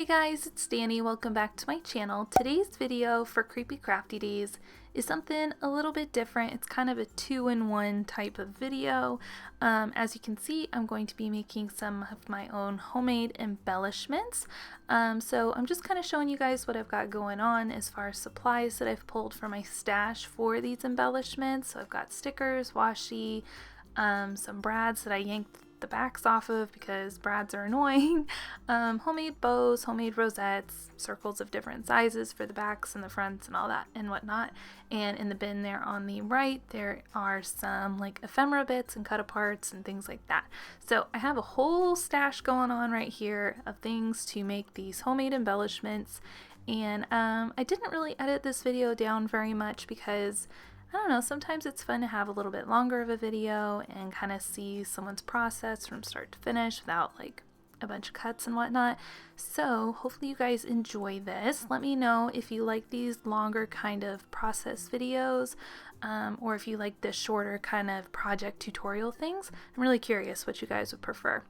Guys, it's Danny. Welcome back to my channel. Today's video for Creepy Crafty Days is something a little bit different. It's kind of a two-in-one type of video. As you can see, I'm going to be making some of my own homemade embellishments. So I'm just kind of showing you guys what I've got going on as far as supplies that I've pulled from my stash for these embellishments. So I've got stickers, washi, some brads that I yanked the backs off of because brads are annoying, homemade bows, homemade rosettes, circles of different sizes for the backs and the fronts and all that and whatnot. And in the bin there on the right there are some like ephemera bits and cut aparts and things like that. So I have a whole stash going on right here of things to make these homemade embellishments, and I didn't really edit this video down very much because I don't know, sometimes it's fun to have a little bit longer of a video and kind of see someone's process from start to finish without like a bunch of cuts and whatnot. So hopefully you guys enjoy this. Let me know if you like these longer kind of process videos, or if you like the shorter kind of project tutorial things. I'm really curious what you guys would prefer.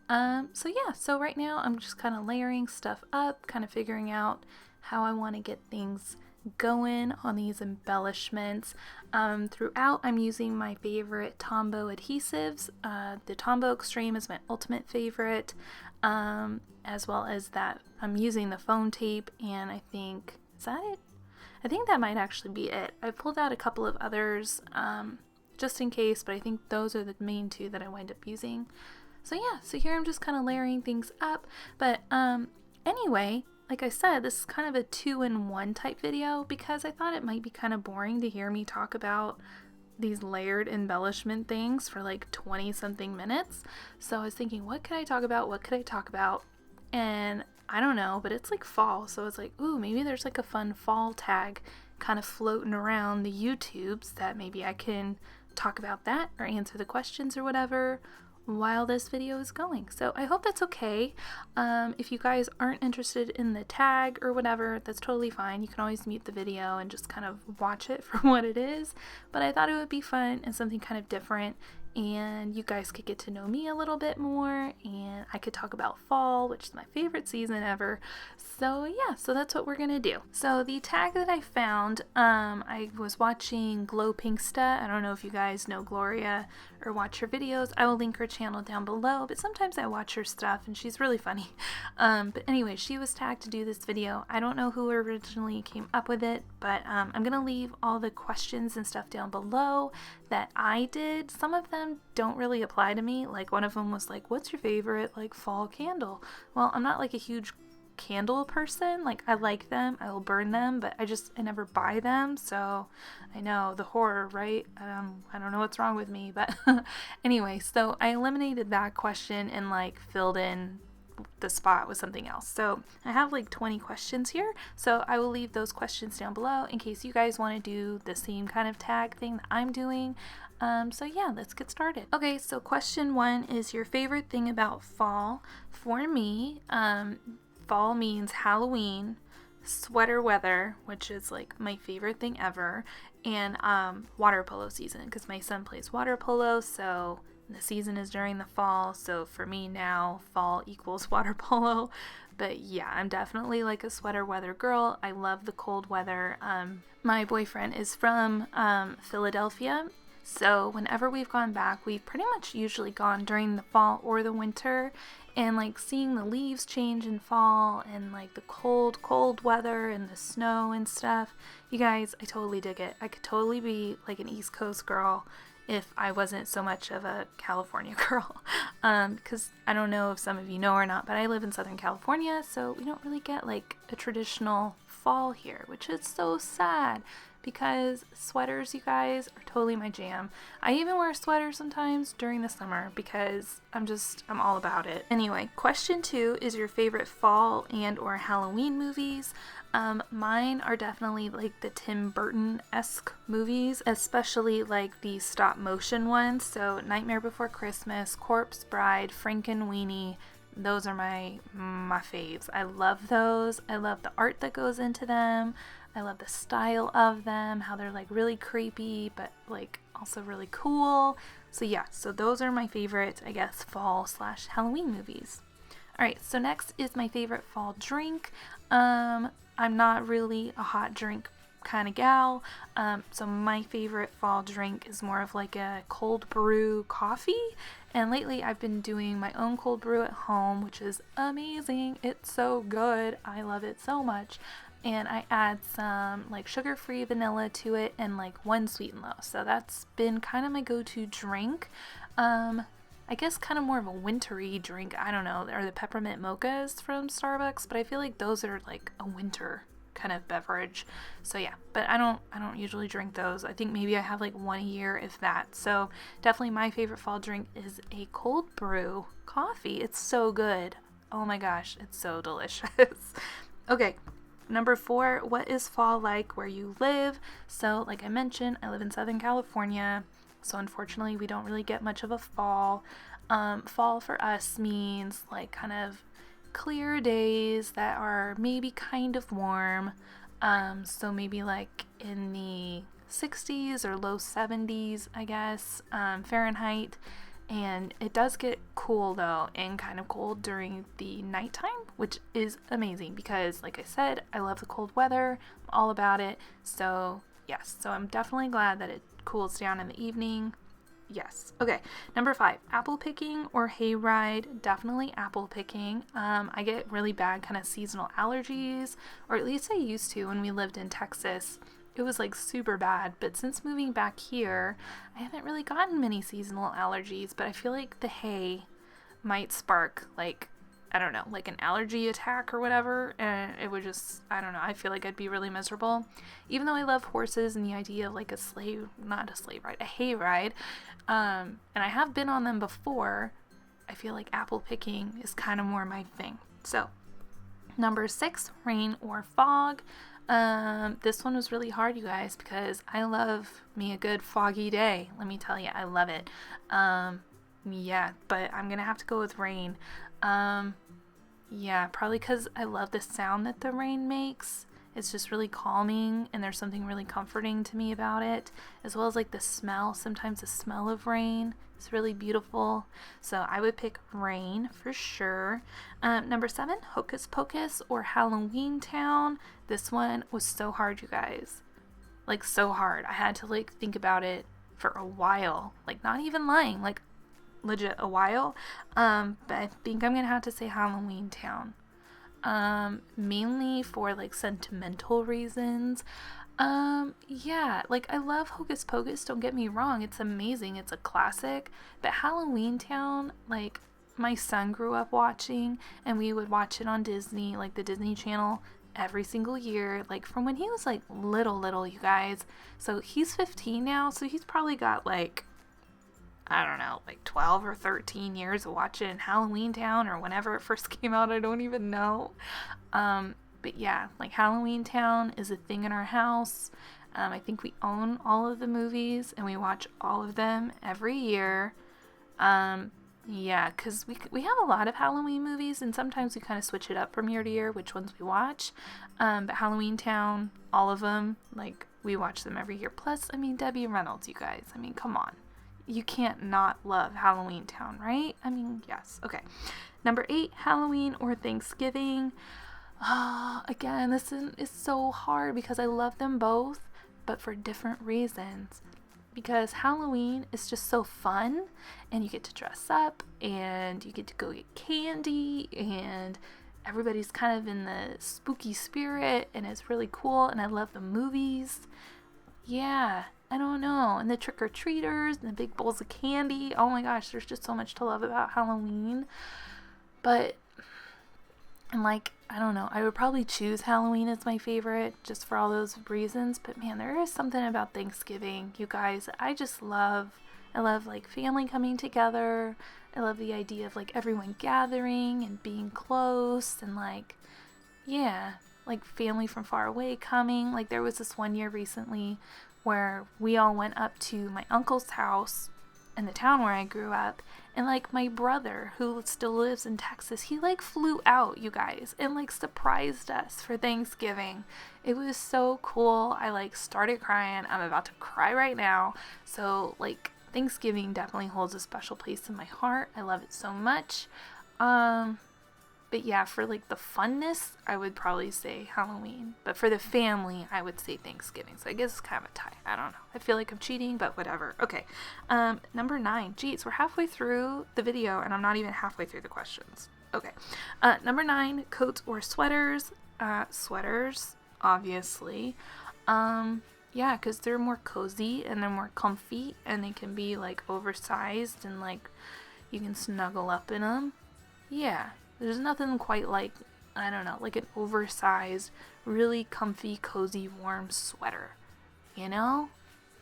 So right now I'm just kind of layering stuff up, kind of figuring out how I want to get things going on these embellishments. Throughout I'm using my favorite Tombow adhesives. The Tombow Extreme is my ultimate favorite, as well as that I'm using the foam tape, and I think, is that it? I think that might actually be it. I pulled out a couple of others just in case, but I think those are the main two that I wind up using. So yeah, so here I'm just kind of layering things up, but anyway, like I said, this is kind of a two-in-one type video because I thought it might be kind of boring to hear me talk about these layered embellishment things for like 20-something minutes. So I was thinking, what could I talk about? What could I talk about? And I don't know, but it's like fall, so it's like, ooh, maybe there's like a fun fall tag kind of floating around the YouTubes that maybe I can talk about that or answer the questions or whatever while this video is going. So I hope that's okay. If you guys aren't interested in the tag or whatever, that's totally fine. You can always mute the video and just kind of watch it for what it is. But I thought it would be fun and something kind of different, and you guys could get to know me a little bit more, and I could talk about fall, which is my favorite season ever. So yeah, so that's what we're gonna do. So the tag that I found, I was watching Glow Pinksta. I don't know if you guys know Gloria or watch her videos. I will link her channel down below, but sometimes I watch her stuff and she's really funny. But anyway, she was tagged to do this video. I don't know who originally came up with it, but I'm gonna leave all the questions and stuff down below that I did. Some of them don't really apply to me. Like one of them was like, what's your favorite like fall candle? Well, I'm not like a huge candle person. Like I like them, I will burn them, but I never buy them. So I know the horror, right? I don't know what's wrong with me, but anyway, so I eliminated that question and like filled in the spot with something else. So I have like 20 questions here, so I will leave those questions down below in case you guys want to do the same kind of tag thing that I'm doing. So yeah, let's get started. Okay, so question 1 is your favorite thing about fall. For me, fall means Halloween, sweater weather, which is like my favorite thing ever, and water polo season, because my son plays water polo, so the season is during the fall, so for me now, fall equals water polo. But yeah, I'm definitely like a sweater weather girl. I love the cold weather. My boyfriend is from Philadelphia, so whenever we've gone back, we've pretty much usually gone during the fall or the winter, and like seeing the leaves change in fall and like the cold weather and the snow and stuff. You guys, I totally dig it. I could totally be like an East Coast girl if I wasn't so much of a California girl. Because I don't know if some of you know or not, but I live in Southern California, so we don't really get like a traditional fall here, which is so sad because sweaters, you guys, are totally my jam. I even wear sweaters sometimes during the summer because I'm all about it. Anyway, question 2 is your favorite fall and or Halloween movies. Mine are definitely like the Tim Burton-esque movies, especially like the stop motion ones. So Nightmare Before Christmas, Corpse Bride, Frankenweenie. Those are my faves. I love those. I love the art that goes into them. I love the style of them, how they're like really creepy, but like also really cool. So yeah, so those are my favorite, I guess, fall/Halloween movies. Alright, so next is my favorite fall drink. I'm not really a hot drink kind of gal, so my favorite fall drink is more of like a cold brew coffee, and lately I've been doing my own cold brew at home, which is amazing. It's so good. I love it so much. And I add some like sugar-free vanilla to it and like one sweet and low. So that's been kind of my go-to drink. I guess kind of more of a wintry drink. I don't know. Or the peppermint mochas from Starbucks, but I feel like those are like a winter kind of beverage. So yeah, but I don't usually drink those. I think maybe I have like one a year, if that. So definitely my favorite fall drink is a cold brew coffee. It's so good. Oh my gosh, it's so delicious. Okay. Number 4, what is fall like where you live? So like I mentioned, I live in Southern California. So unfortunately, we don't really get much of a fall. Fall for us means like kind of clear days that are maybe kind of warm. So maybe like in the 60s or low 70s, I guess, Fahrenheit. And it does get cool though, and kind of cold during the nighttime, which is amazing because like I said, I love the cold weather. I'm all about it. So yes, so I'm definitely glad that it cools down in the evening. Yes. Okay. Number 5, apple picking or hayride. Definitely apple picking. I get really bad kind of seasonal allergies, or at least I used to when we lived in Texas. It was like super bad, but since moving back here, I haven't really gotten many seasonal allergies, but I feel like the hay might spark like, I don't know, like an allergy attack or whatever, and it would just, I don't know, I feel like I'd be really miserable. Even though I love horses and the idea of like a hay ride, and I have been on them before, I feel like apple picking is kind of more my thing. So, number 6, rain or fog. This one was really hard, you guys, because I love me a good foggy day. Let me tell you, I love it. Yeah, but I'm gonna have to go with rain. Yeah, probably because I love the sound that the rain makes. It's just really calming, and there's something really comforting to me about it, as well as like the smell. Sometimes the smell of rain is really beautiful. So I would pick rain for sure. Number 7, Hocus Pocus or Halloweentown. This one was so hard, you guys. Like so hard. I had to like think about it for a while. Like not even lying, like legit a while. But I think I'm gonna have to say Halloweentown. Mainly for like sentimental reasons. Yeah, like I love Hocus Pocus, don't get me wrong, it's amazing, it's a classic, but Halloweentown, like my son grew up watching, and we would watch it on Disney, like the Disney Channel, every single year, like from when he was like little, you guys. So he's 15 now, so he's probably got like, I don't know, like 12 or 13 years of watching Halloweentown or whenever it first came out. I don't even know. But yeah, like Halloweentown is a thing in our house. I think we own all of the movies and we watch all of them every year. Yeah, because we have a lot of Halloween movies, and sometimes we kind of switch it up from year to year which ones we watch. But Halloweentown, all of them, like we watch them every year. Plus, I mean, Debbie Reynolds, you guys. I mean, come on. You can't not love Halloweentown, right? I mean, yes. Okay. Number 8, Halloween or Thanksgiving. Again, this is so hard because I love them both, but for different reasons. Because Halloween is just so fun, and you get to dress up, and you get to go get candy, and everybody's kind of in the spooky spirit, and it's really cool, and I love the movies. Yeah. I don't know. And the trick-or-treaters and the big bowls of candy. Oh my gosh, there's just so much to love about Halloween. But, and like, I don't know. I would probably choose Halloween as my favorite just for all those reasons. But man, there is something about Thanksgiving, you guys. I love like family coming together. I love the idea of like everyone gathering and being close and like, yeah, like family from far away coming. Like there was this one year recently where we all went up to my uncle's house in the town where I grew up, and like my brother, who still lives in Texas, he like flew out, you guys, and like surprised us for Thanksgiving. It was so cool. I like started crying. I'm about to cry right now. So like Thanksgiving definitely holds a special place in my heart. I love it so much. But yeah, for like the funness, I would probably say Halloween. But for the family, I would say Thanksgiving. So I guess it's kind of a tie. I don't know. I feel like I'm cheating, but whatever. Okay. Number 9. Geez, we're halfway through the video and I'm not even halfway through the questions. Okay. Number 9, coats or sweaters. Sweaters, obviously. Yeah, because they're more cozy and they're more comfy and they can be like oversized and like you can snuggle up in them. Yeah. There's nothing quite like, I don't know, like an oversized, really comfy, cozy, warm sweater. You know?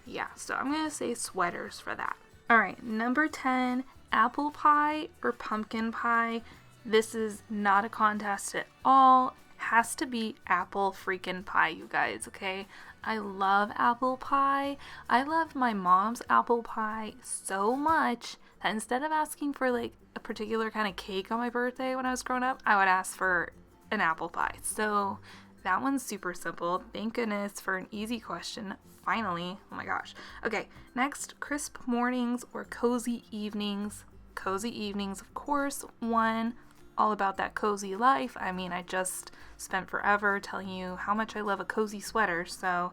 Yeah, so I'm going to say sweaters for that. Alright, number 10, apple pie or pumpkin pie. This is not a contest at all. Has to be apple freaking pie, you guys, okay? I love apple pie. I love my mom's apple pie so much that instead of asking for like a particular kind of cake on my birthday when I was growing up, I would ask for an apple pie. So that one's super simple. Thank goodness for an easy question. Finally. Oh my gosh. Okay, next, crisp mornings or cozy evenings. Cozy evenings, of course, one. All about that cozy life. I mean, I just spent forever telling you how much I love a cozy sweater, so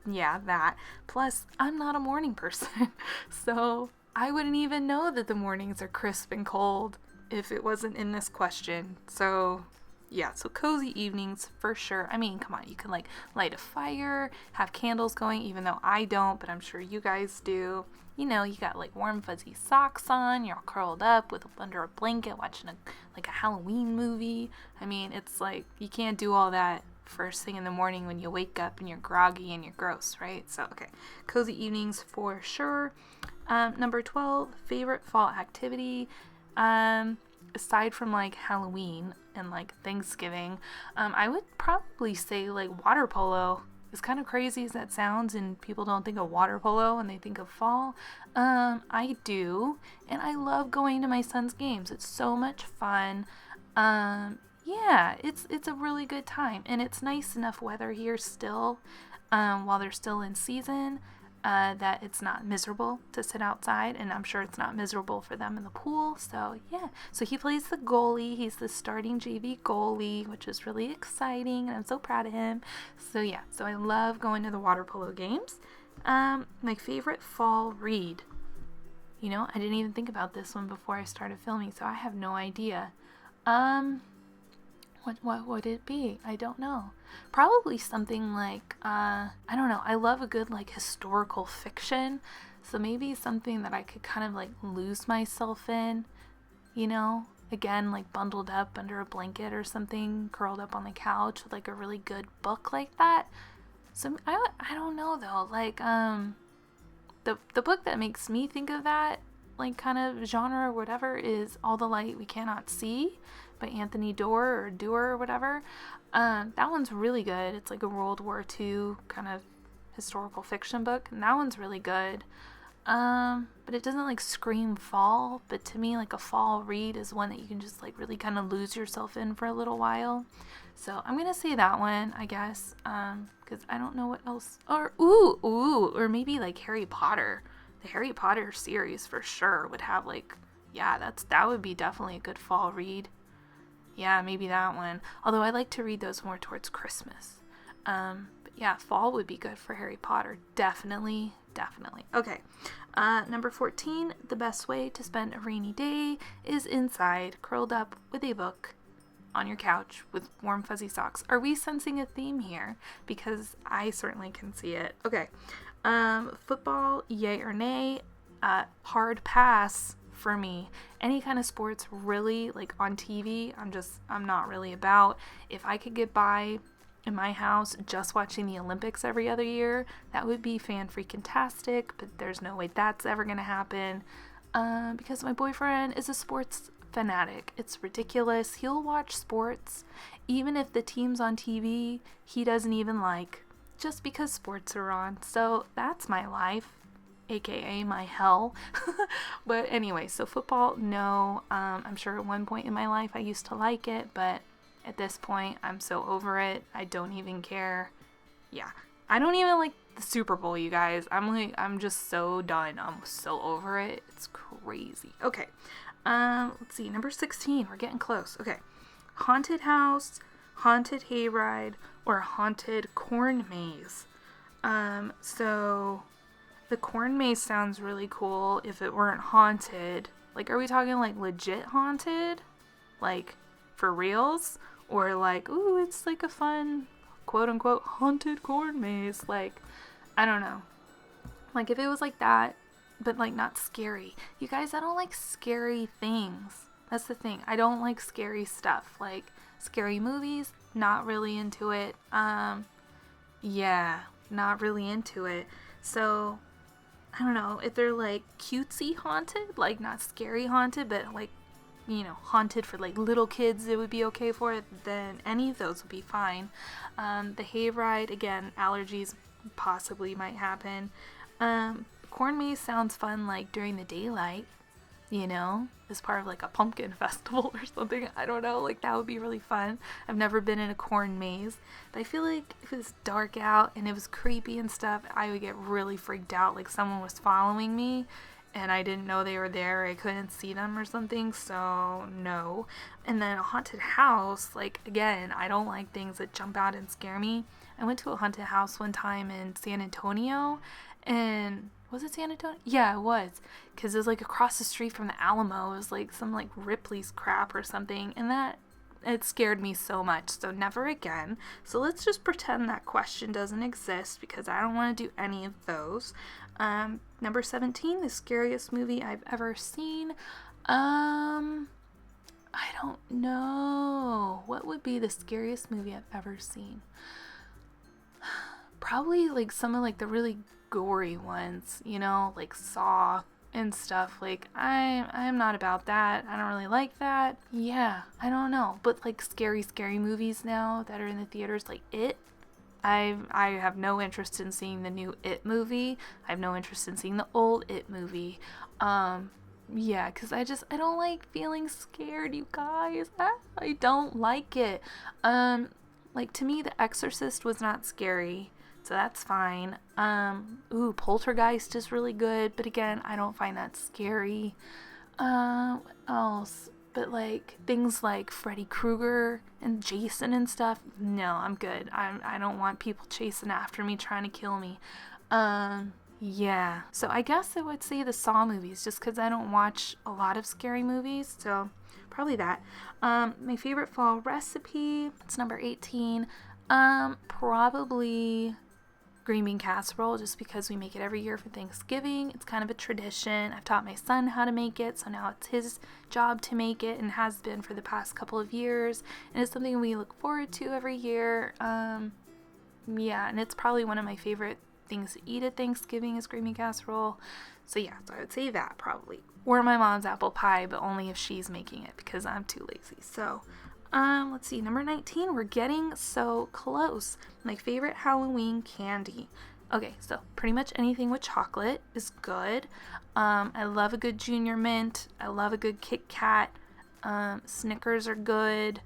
yeah, that. Plus, I'm not a morning person, so I wouldn't even know that the mornings are crisp and cold if it wasn't in this question. So yeah, so cozy evenings for sure. I mean, come on, you can like light a fire, have candles going, even though I don't, but I'm sure you guys do. You know, you got like warm fuzzy socks on, you're all curled up under a blanket watching a Halloween movie. I mean, it's like you can't do all that first thing in the morning when you wake up and you're groggy and you're gross, right? So, okay, cozy evenings for sure. Number 12, favorite fall activity. Aside from like Halloween and like Thanksgiving, I would probably say like water polo. As kind of crazy as that sounds and people don't think of water polo when they think of fall, I do, and I love going to my son's games. It's so much fun. Yeah, it's a really good time, and it's nice enough weather here still, while they're still in season, that it's not miserable to sit outside, and I'm sure it's not miserable for them in the pool. So yeah, so he plays the goalie. He's the starting JV goalie, which is really exciting, and I'm so proud of him. So yeah, so I love going to the water polo games. My favorite fall read. You know, I didn't even think about this one before I started filming, so I have no idea. What would it be? I don't know. Probably something like, I don't know. I love a good like historical fiction. So maybe something that I could kind of like lose myself in, you know, again, like bundled up under a blanket or something, curled up on the couch with like a really good book like that. So I don't know though, like, the book that makes me think of that like kind of genre or whatever is All the Light We Cannot See by Anthony Doerr or whatever. That one's really good. It's like a World War II kind of historical fiction book, and that one's really good. But it doesn't like scream fall, but to me like a fall read is one that you can just like really kind of lose yourself in for a little while. So I'm gonna say that one, I guess, because I don't know what else. Or maybe like Harry Potter. The Harry Potter series for sure would have like, yeah, that would be definitely a good fall read. Yeah, maybe that one. Although I like to read those more towards Christmas. But yeah, fall would be good for Harry Potter. Definitely. Okay. Number 14, the best way to spend a rainy day is inside, curled up with a book on your couch with warm fuzzy socks. Are we sensing a theme here? Because I certainly can see it. Okay. Football, yay or nay? Hard pass for me. Any kind of sports really like on TV, I'm not really about. If I could get by in my house just watching the Olympics every other year, that would be fan-freaking-tastic, but there's no way that's ever gonna happen, because my boyfriend is a sports fanatic. It's ridiculous. He'll watch sports even if the teams on TV he doesn't even like, just because sports are on. So that's my life, aka my hell. But anyway, so football, no. I'm sure at one point in my life I used to like it, but at this point I'm so over it. I don't even care. Yeah, I don't even like the Super Bowl, you guys. I'm just so done. I'm so over it. It's crazy. Okay, let's see, number 16. We're getting close. Okay, haunted house, haunted hayride, or haunted corn maze. So the corn maze sounds really cool if it weren't haunted. Like, are we talking like legit haunted? Like for reals? Or like, ooh, it's like a fun quote unquote haunted corn maze. Like, I don't know. Like if it was like that, but like not scary. You guys, I don't like scary things. That's the thing. I don't like scary stuff. Like scary movies, not really into it. Yeah, not really into it. So I don't know if they're like cutesy haunted, like not scary haunted, but like, you know, haunted for like little kids, it would be okay for it, then any of those would be fine. The hayride, again, allergies possibly might happen. Corn maze sounds fun like during the daylight, you know, as part of like a pumpkin festival or something. I don't know, like that would be really fun. I've never been in a corn maze, but I feel like if it was dark out and it was creepy and stuff, I would get really freaked out, like someone was following me and I didn't know they were there, I couldn't see them or something, so no. And then a haunted house, like again, I don't like things that jump out and scare me. I went to a haunted house one time in San Antonio, and was it San Antonio? Yeah, it was, because it was like across the street from the Alamo. It was like some like Ripley's crap or something, and that, it scared me so much, so never again. So let's just pretend that question doesn't exist, because I don't want to do any of those. Number 17, the scariest movie I've ever seen. I don't know. What would be the scariest movie I've ever seen? Probably like some of like the really gory ones, you know, like Saw and stuff. Like I'm not about that. I don't really like that. Yeah, I don't know. But like scary movies now that are in the theaters, like It. I have no interest in seeing the new It movie. I have no interest in seeing the old It movie. Yeah, because I don't like feeling scared, you guys. I don't like it. Like to me, The Exorcist was not scary, so that's fine. Ooh, Poltergeist is really good, but again, I don't find that scary. What else? But like things like Freddy Krueger and Jason and stuff, no, I'm good. I don't want people chasing after me trying to kill me. Yeah. So I guess I would say the Saw movies, just because I don't watch a lot of scary movies, so probably that. My favorite fall recipe, it's number 18. Probably green bean casserole, just because we make it every year for Thanksgiving. It's kind of a tradition. I've taught my son how to make it, so now it's his job to make it, and has been for the past couple of years, and it's something we look forward to every year. Yeah, and it's probably one of my favorite things to eat at Thanksgiving is green bean casserole. So yeah, so I would say that probably. Or my mom's apple pie, but only if she's making it, because I'm too lazy. So let's see, number 19, we're getting so close. My favorite Halloween candy. Okay, so pretty much anything with chocolate is good. I love a good Junior Mint. I love a good Kit Kat. Snickers are good.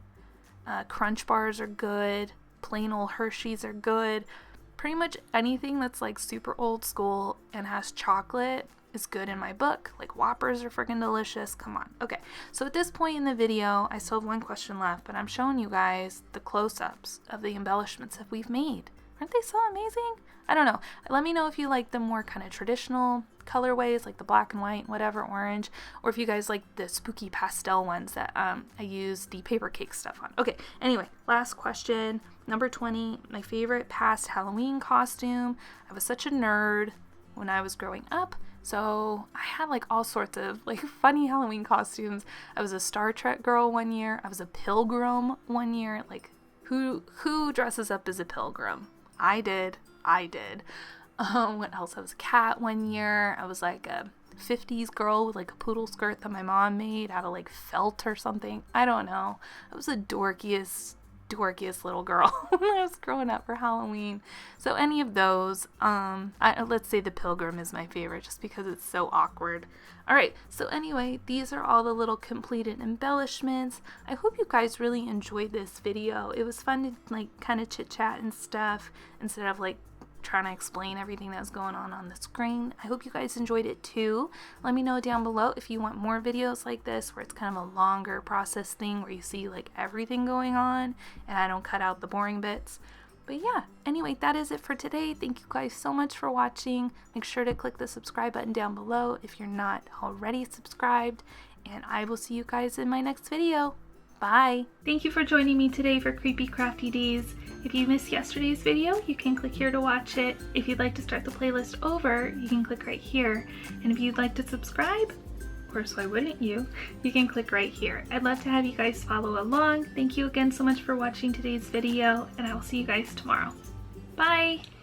Crunch bars are good. Plain old Hershey's are good. Pretty much anything that's like super old school and has chocolate is good in my book. Like Whoppers are freaking delicious. Come on. Okay, so at this point in the video, I still have one question left, but I'm showing you guys the close-ups of the embellishments that we've made. Aren't they so amazing? I don't know. Let me know if you like the more kind of traditional colorways, like the black and white, whatever, orange, or if you guys like the spooky pastel ones that I use the paper cake stuff on. Okay, anyway, last question. Number 20, my favorite past Halloween costume. I was such a nerd when I was growing up, so I had like all sorts of like funny Halloween costumes. I was a Star Trek girl one year. I was a pilgrim one year. Like who dresses up as a pilgrim? I did. What else? I was a cat one year. I was like a 50s girl with like a poodle skirt that my mom made out of like felt or something. I don't know. I was the dorkiest little girl when I was growing up for Halloween. So any of those, let's say the pilgrim is my favorite just because it's so awkward. Alright, so anyway, these are all the little completed embellishments. I hope you guys really enjoyed this video. It was fun to like kind of chit chat and stuff instead of like trying to explain everything that's going on the screen. I hope you guys enjoyed it too. Let me know down below if you want more videos like this where it's kind of a longer process thing where you see like everything going on and I don't cut out the boring bits. But yeah, anyway, that is it for today. Thank you guys so much for watching. Make sure to click the subscribe button down below if you're not already subscribed, and I will see you guys in my next video. Bye! Thank you for joining me today for Creepy Crafty Days. If you missed yesterday's video, you can click here to watch it. If you'd like to start the playlist over, you can click right here. And if you'd like to subscribe, of course, why wouldn't you? You can click right here. I'd love to have you guys follow along. Thank you again so much for watching today's video, and I will see you guys tomorrow. Bye!